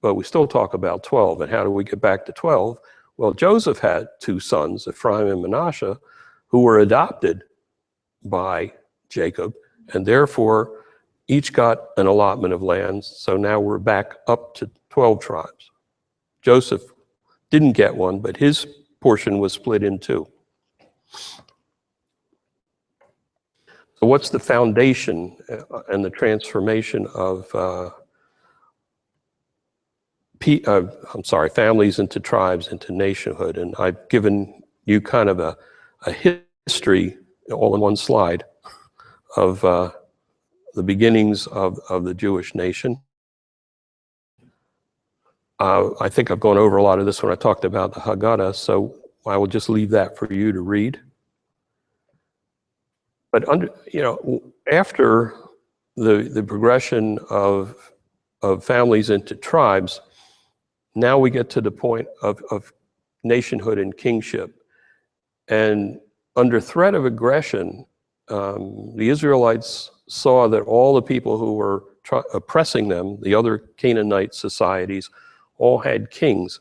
But we still talk about 12. And how do we get back to 12? Well, Joseph had 2 sons, Ephraim and Manasseh, who were adopted by Jacob, and therefore each got an allotment of land. So now we're back up to 12 tribes. Joseph didn't get one, but his portion was split in 2. So what's the foundation and the transformation of families into tribes, into nationhood? And I've given you kind of a history all in one slide of the beginnings of the Jewish nation. I think I've gone over a lot of this when I talked about the Haggadah, so I will just leave that for you to read. But after the progression of families into tribes, now we get to the point of nationhood and kingship. And under threat of aggression, the Israelites saw that all the people who were oppressing them, the other Canaanite societies, all had kings.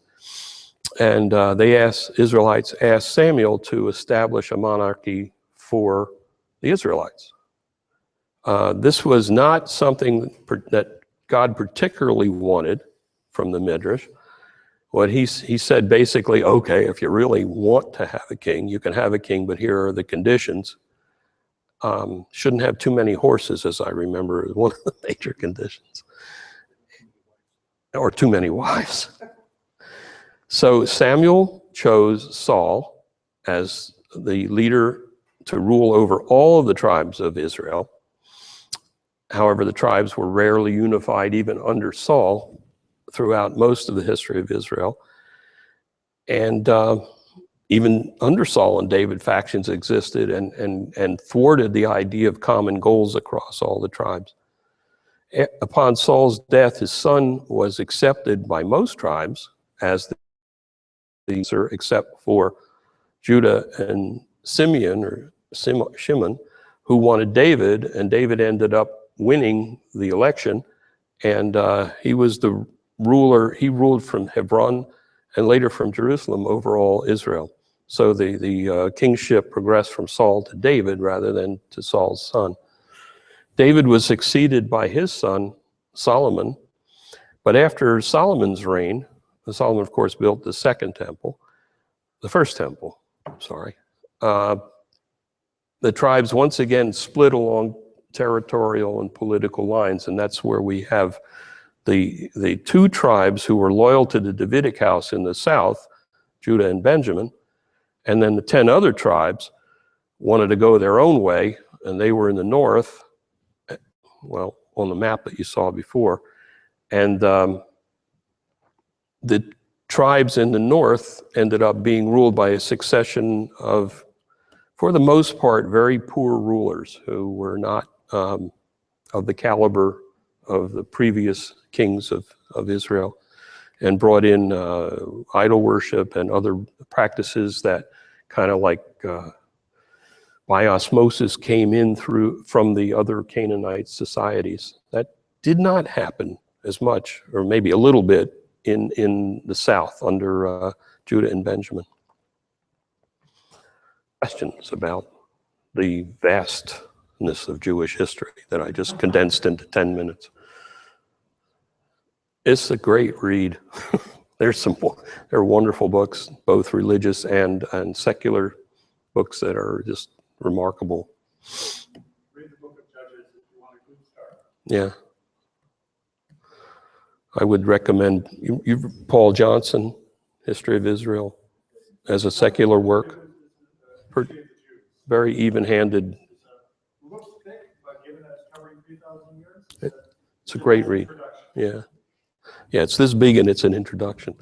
And Israelites asked Samuel to establish a monarchy for the Israelites. This was not something that God particularly wanted from the Midrash. What he said basically, okay, if you really want to have a king, you can have a king, but here are the conditions. Shouldn't have too many horses, as I remember, is one of the major conditions. Or too many wives. So Samuel chose Saul as the leader to rule over all of the tribes of Israel. However, the tribes were rarely unified even under Saul throughout most of the history of Israel. And even under Saul and David, factions existed and thwarted the idea of common goals across all the tribes. Upon Saul's death, his son was accepted by most tribes as the leader, except for Judah and Simeon, or Shimon, who wanted David, and David ended up winning the election, and he was the ruler. He ruled from Hebron and later from Jerusalem over all Israel. So the kingship progressed from Saul to David rather than to Saul's son. David was succeeded by his son, Solomon, but after Solomon's reign, Solomon, of course, built the first temple, the tribes once again split along territorial and political lines, and that's where we have the 2 tribes who were loyal to the Davidic house in the south, Judah and Benjamin, and then the 10 other tribes wanted to go their own way, and they were in the north, well, on the map that you saw before. And the tribes in the north ended up being ruled by a succession of, for the most part, very poor rulers who were not of the caliber of the previous kings of Israel, and brought in idol worship and other practices that kind of like by osmosis came in from the other Canaanite societies. That did not happen as much, or maybe a little bit, in the south under Judah and Benjamin. Questions about the vastness of Jewish history that I just condensed into 10 minutes? It's a great read. There are wonderful books, both religious and secular books that are just remarkable. Read the book of Judges if you want a good start. Yeah. I would recommend Paul Johnson, History of Israel, as a secular work. Very even-handed. Looks thick, but given that it's covering 3,000 years, it's a great read. Yeah. Yeah, it's this big and it's an introduction.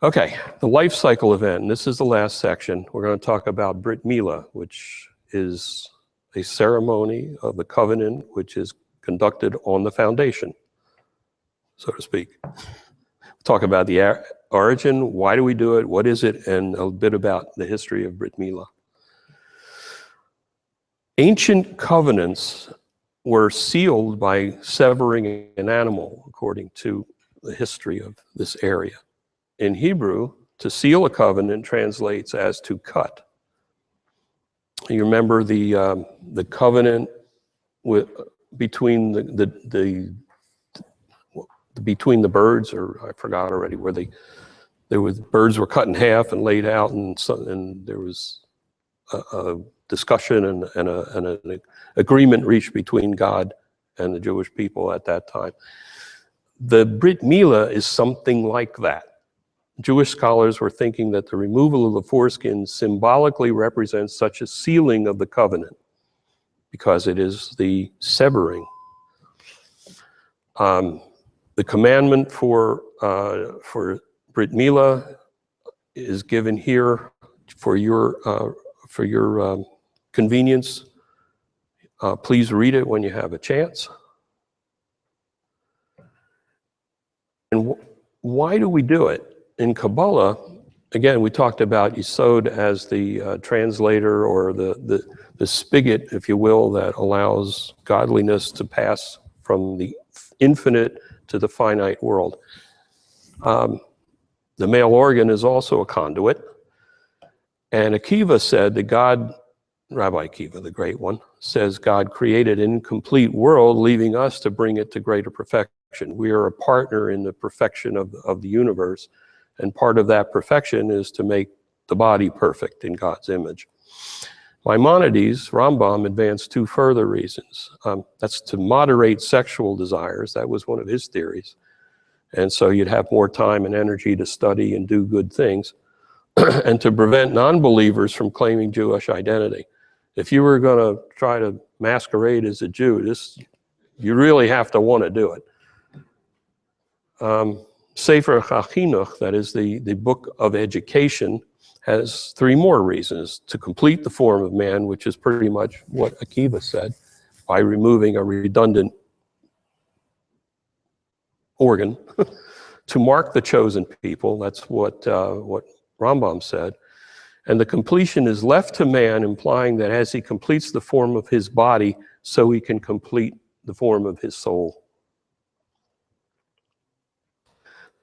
Okay, the life cycle event, and this is the last section. We're going to talk about Brit Milah, which is a ceremony of the covenant which is conducted on the foundation, so to speak. talk about the origin, why do we do it, what is it, and a bit about the history of Brit Milah. Ancient covenants were sealed by severing an animal, according to the history of this area. In Hebrew, to seal a covenant translates as to cut. You remember the covenant between between the birds, or I forgot already, where birds were cut in half and laid out, and there was a discussion and an agreement reached between God and the Jewish people at that time. The Brit Milah is something like that. Jewish scholars were thinking that the removal of the foreskin symbolically represents such a sealing of the covenant, because it is the severing. The commandment for Brit Milah is given here for your convenience. Please read it when you have a chance. And why do we do it? In Kabbalah, again, we talked about Yesod as the translator, or the spigot, if you will, that allows godliness to pass from the infinite to the finite world. The male organ is also a conduit. And Akiva said that Rabbi Akiva, the great one, says God created an incomplete world, leaving us to bring it to greater perfection. We are a partner in the perfection of the universe. And part of that perfection is to make the body perfect in God's image. Maimonides, Rambam, advanced two further reasons. That's to moderate sexual desires. That was one of his theories. And so you'd have more time and energy to study and do good things. And to prevent non-believers from claiming Jewish identity. If you were going to try to masquerade as a Jew, you really have to want to do it. Sefer HaChinuch, that is the book of education, has three more reasons. To complete the form of man, which is pretty much what Akiva said, by removing a redundant organ. To mark the chosen people, that's what Rambam said. And the completion is left to man, implying that as he completes the form of his body, so he can complete the form of his soul.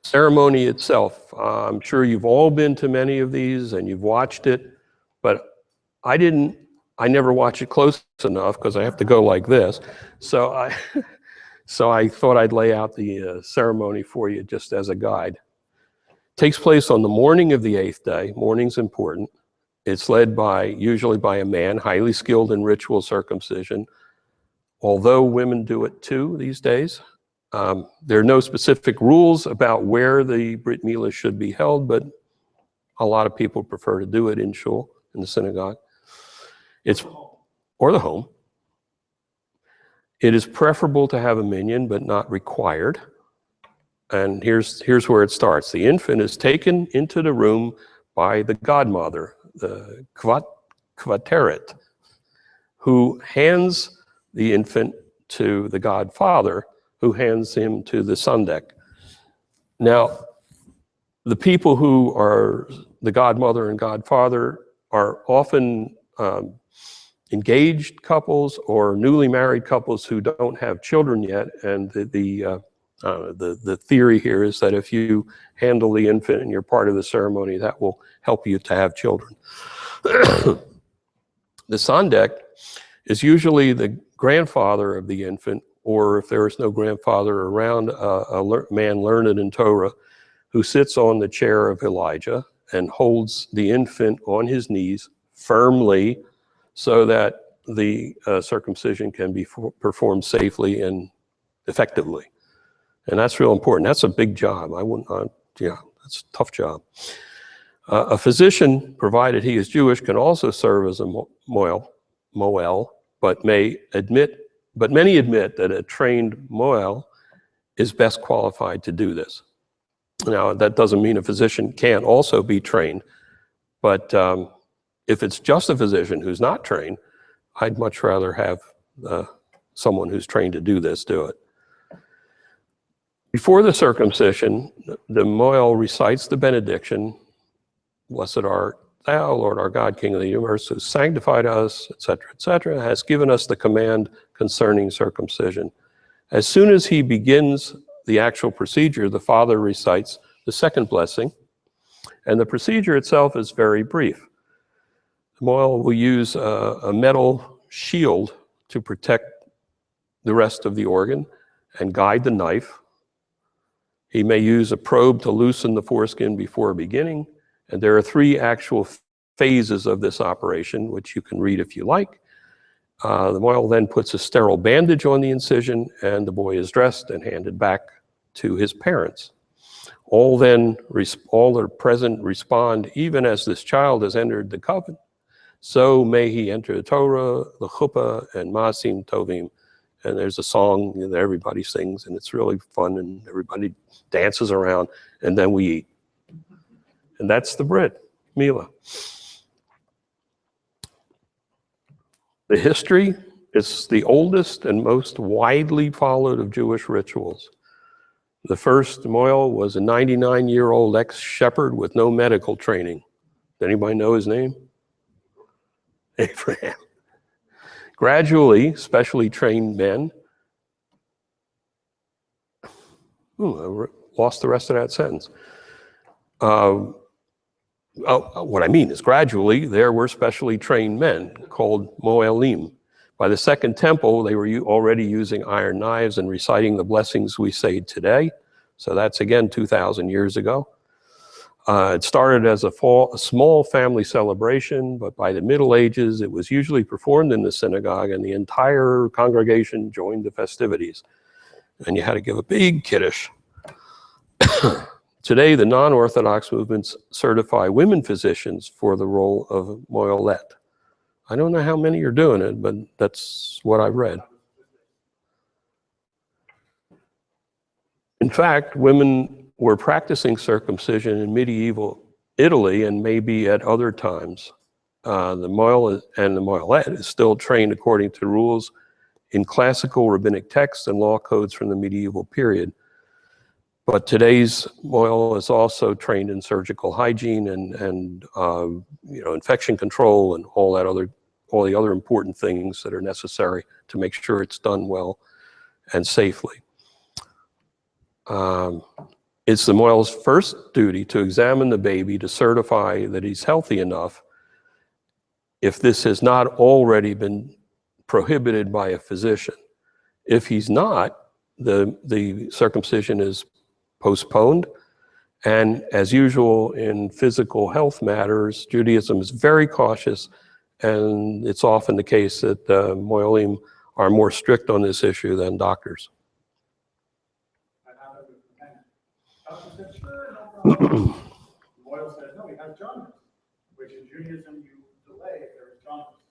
Ceremony itself, I'm sure you've all been to many of these and you've watched it, but I never watch it close enough because I have to go like this. So I thought I'd lay out the ceremony for you just as a guide. Takes place on the morning of the 8th day. Morning's important. It's led usually by a man, highly skilled in ritual circumcision, although women do it too these days. There are no specific rules about where the Brit Milah should be held, but a lot of people prefer to do it in shul, in the synagogue. Or the home. It is preferable to have a minyan, but not required. And here's where it starts. The infant is taken into the room by the godmother, the kvateret, who hands the infant to the godfather, who hands him to the sundek. Now, the people who are the godmother and godfather are often engaged couples or newly married couples who don't have children yet, and the theory here is that if you handle the infant and you're part of the ceremony, that will help you to have children. The sandek is usually the grandfather of the infant, or if there is no grandfather around, a man learned in Torah who sits on the chair of Elijah and holds the infant on his knees firmly so that the circumcision can be performed safely and effectively. And that's real important. That's a big job. That's a tough job. A physician, provided he is Jewish, can also serve as a moel, but many admit that a trained moel is best qualified to do this. Now, that doesn't mean a physician can't also be trained, but if it's just a physician who's not trained, I'd much rather have someone who's trained to do this do it. Before the circumcision, the Moel recites the benediction, "Blessed art thou, Lord our God, King of the universe, who sanctified us," etc., has given us the command concerning circumcision. As soon as he begins the actual procedure, the father recites the second blessing, and the procedure itself is very brief. The Moel will use a metal shield to protect the rest of the organ and guide the knife. He may use a probe to loosen the foreskin before beginning, and there are 3 actual phases of this operation, which you can read if you like. The Moel then puts a sterile bandage on the incision, and the boy is dressed and handed back to his parents. All are present respond, "Even as this child has entered the covenant, so may he enter the Torah, the Chuppah, and Masim Tovim." And there's a song that everybody sings, and it's really fun, and everybody dances around, and then we eat. And that's the Brit Milah. The history is the oldest and most widely followed of Jewish rituals. The first Moel was a 99-year-old ex-shepherd with no medical training. Does anybody know his name? Abraham. Gradually, specially trained men, I lost the rest of that sentence. What I mean is gradually there were specially trained men called Moelim. By the Second Temple, they were already using iron knives and reciting the blessings we say today. So that's again 2,000 years ago. It started as a small family celebration, but by the Middle Ages, it was usually performed in the synagogue, and the entire congregation joined the festivities. And you had to give a big kiddush. Today, the non-Orthodox movements certify women physicians for the role of Moelet. I don't know how many are doing it, but that's what I've read. In fact, women were practicing circumcision in medieval Italy and maybe at other times. The Moel and the Moelet is still trained according to rules in classical rabbinic texts and law codes from the medieval period. But today's Moel is also trained in surgical hygiene and infection control and all the other important things that are necessary to make sure it's done well and safely. It's the Moel's first duty to examine the baby to certify that he's healthy enough if this has not already been prohibited by a physician. If he's not, the circumcision is postponed. And as usual in physical health matters, Judaism is very cautious, and it's often the case that Moelim are more strict on this issue than doctors. Doctor said, "Sure, no problem." Moel said, "No, he has jaundice," which in Judaism you delay if there is jaundice.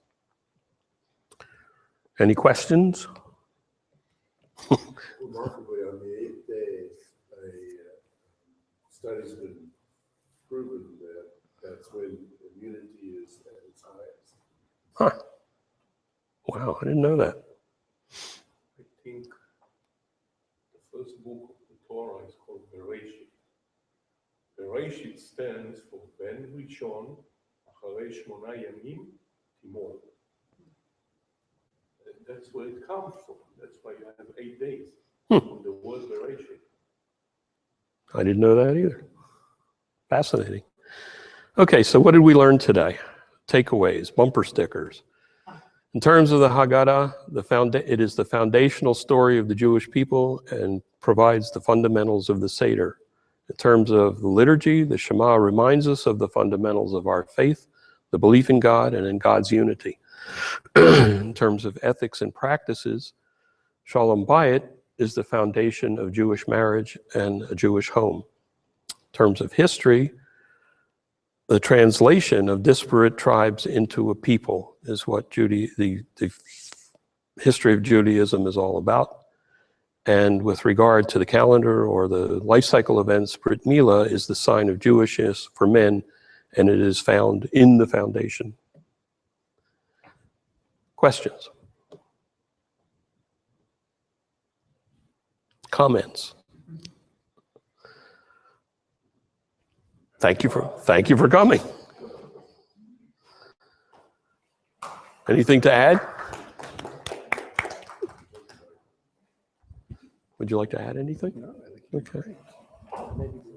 Any questions? Remarkably, on the 8th day, studies have been proven that that's when immunity is at its highest. Huh. Wow, I didn't know that. I think the first book of the Torah is called Bereshit. Bereshit stands for Ben Rishon Acharei Shmona Yamim Timor. That's where it comes from. That's why you have 8 days from the word Bereshit. I didn't know that either. Fascinating. Okay, so what did we learn today? Takeaways, bumper stickers. In terms of the Haggadah, it is the foundational story of the Jewish people and provides the fundamentals of the Seder. In terms of the liturgy, the Shema reminds us of the fundamentals of our faith, the belief in God and in God's unity. In terms of ethics and practices, Shalom Bayit is the foundation of Jewish marriage and a Jewish home. In terms of history, the translation of disparate tribes into a people is what the history of Judaism is all about. And with regard to the calendar or the life cycle events, Brit Milah is the sign of Jewishness for men, and it is found in the foundation. Questions? Comments? Thank you for coming. Anything to add? Would you like to add anything? No, I think you're Okay. great. Maybe